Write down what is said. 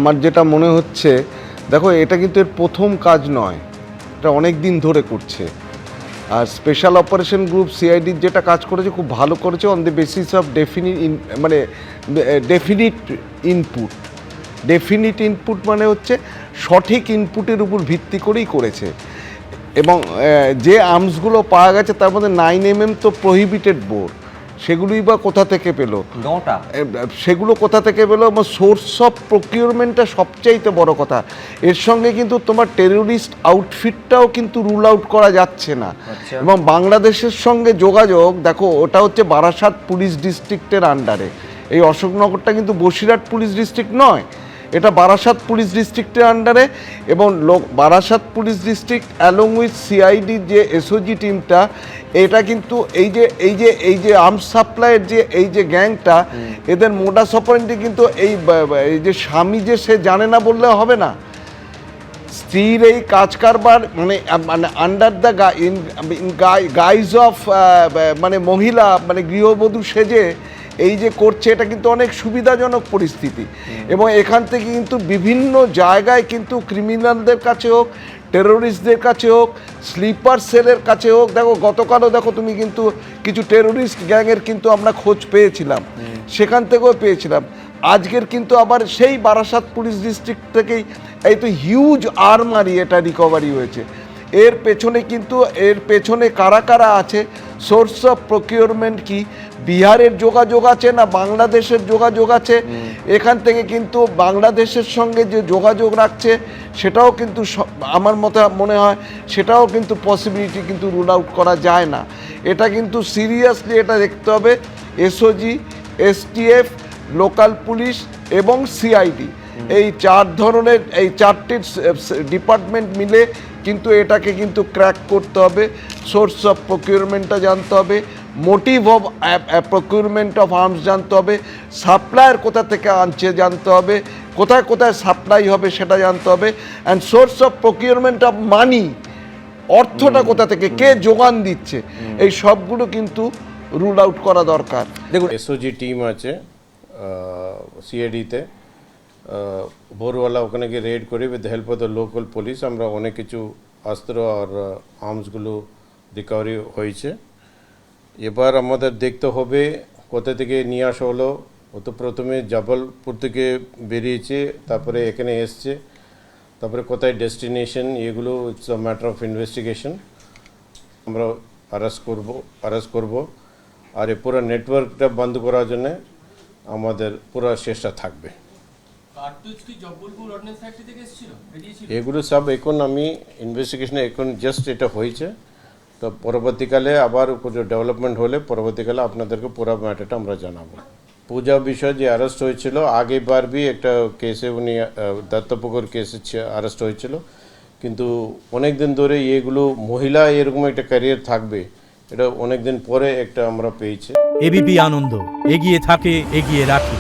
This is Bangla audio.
আমার যেটা মনে হচ্ছে, দেখো এটা কিন্তু এর প্রথম কাজ নয়, এটা অনেক দিন ধরে করছে। আর স্পেশাল অপারেশন গ্রুপ সিআইডির যেটা কাজ করেছে খুব ভালো করেছে, on the basis of definite input. Definite input মানে হচ্ছে সঠিক ইনপুটের উপর ভিত্তি করেই করেছে। এবং যে আর্মসগুলো পাওয়া গেছে তার মধ্যে 9mm তো প্রহিবিটেড বোর, সেগুলোই বা কোথা থেকে পেলো? সেগুলো কোথা থেকে পেলো? এবং সোর্স অফ প্রকিউরমেন্টটা সবচাইতে বড় কথা। এর সঙ্গে কিন্তু তোমার টেরোরিস্ট আউটফিটটাও কিন্তু রুল আউট করা যাচ্ছে না। এবং বাংলাদেশের সঙ্গে যোগাযোগ, দেখো ওটা হচ্ছে বারাসাত পুলিশ ডিস্ট্রিক্টের আন্ডারে। এই অশোকনগরটা কিন্তু বসিরহাট পুলিশ ডিস্ট্রিক্ট নয়, এটা বারাসাত পুলিশ ডিস্ট্রিক্টের আন্ডারে। এবং Barasat police district along with CID যে এসওজি টিমটা, এটা কিন্তু এই যে আর্মস সাপ্লাইয়ের যে গ্যাংটা, এদের মোডাস অপারেন্ডি কিন্তু এই যে স্বামী যে সে জানে না বললে হবে না। স্ত্রীর এই কাজ কারবার মানে আন্ডার দ্য গাইজ অফ মানে মহিলা, মানে গৃহবধূ সেজে এই যে করছে, এটা কিন্তু অনেক সুবিধাজনক পরিস্থিতি। এবং এখান থেকে কিন্তু বিভিন্ন জায়গায় কিন্তু ক্রিমিনালদের কাছে হোক, টেরোরিস্টদের কাছে হোক, স্লিপার সেলের কাছে হোক, দেখো গতকালও দেখো তুমি কিন্তু কিছু টেরোরিস্ট গ্যাংয়ের কিন্তু আমরা খোঁজ পেয়েছিলাম, সেখান থেকেও পেয়েছিলাম। আজকের কিন্তু আবার সেই বারাসাত পুলিশ ডিস্ট্রিক্ট থেকেই এই তো হিউজ আর্মারি এটা রিকভারি হয়েছে। এর পেছনে কারা কারা আছে, সোর্স অফ প্রকিউরমেন্ট কি, বিহারের যোগাযোগ আছে না বাংলাদেশের যোগাযোগ আছে? এখান থেকে কিন্তু বাংলাদেশের সঙ্গে যে যোগাযোগ রাখছে সেটাও কিন্তু আমার মনে হয় সেটাও কিন্তু পসিবিলিটি কিন্তু রুল আউট করা যায় না। এটা কিন্তু সিরিয়াসলি এটা দেখতে হবে। এসওজি, এসটিএফ, লোকাল পুলিশ এবং সিআইডি, এই এই চারটি ডিপার্টমেন্ট মিলে কিন্তু এটাকে কিন্তু ক্র্যাক করতে হবে। সোর্স অফ প্রকিউরমেন্টটা জানতে হবে, motive of procurement of arms জানতে হবে, সাপ্লায়ার কোথা থেকে আনছে জানতে হবে, কোথায় কোথায় সাপ্লাই হবে সেটা জানতে হবে, and source of procurement of money, অর্থটা কোথা থেকে, কে যোগান দিচ্ছে, এই সবগুলো কিন্তু রুল আউট করা দরকার। দেখুন, এসওজি টিম আছে সিআইডিতে, ভোরওয়ালা ওখানে গিয়ে রেড করি with help of the local police. আমরা অনেক কিছু অস্ত্র আর আর্মসগুলো রিকভারি হয়েছে। এবার আমাদের দেখতে হবে কোথা থেকে নিয়ে আসা হলো। ও তো প্রথমে জবলপুর থেকে বেরিয়েছে, তারপরে এখানে এসছে, তারপরে কোথায় ডেস্টিনেশন, এগুলো it's a matter of investigation. আমরা অ্যারেস্ট করব আর এই পুরো নেটওয়ার্কটা বন্ধ করার জন্য আমাদের পুরো চেষ্টা থাকবে। এগুলো সব এখন আমি ইনভেস্টিগেশনে এখন জাস্ট এটা হয়েছে, তো পরবর্তীকালে আবার কিছু ডেভেলপমেন্ট হলে পরবর্তীকালে আপনাদেরকে পুরো ম্যাটারটা আমরা জানাবো। পূজা বিষয় যে অ্যারেস্ট হয়েছিল, আগেবার বি একটা কেসে উনি দত্তপুকুর কেসে অ্যারেস্ট হয়েছিল, কিন্তু অনেক দিন ধরে এগুলো মহিলা এরকম একটা ক্যারিয়ার থাকবে এটা অনেক দিন পরে একটা আমরা পেয়েছি। এবিপি আনন্দ, এগিয়ে থাকে, এগিয়ে রাখে।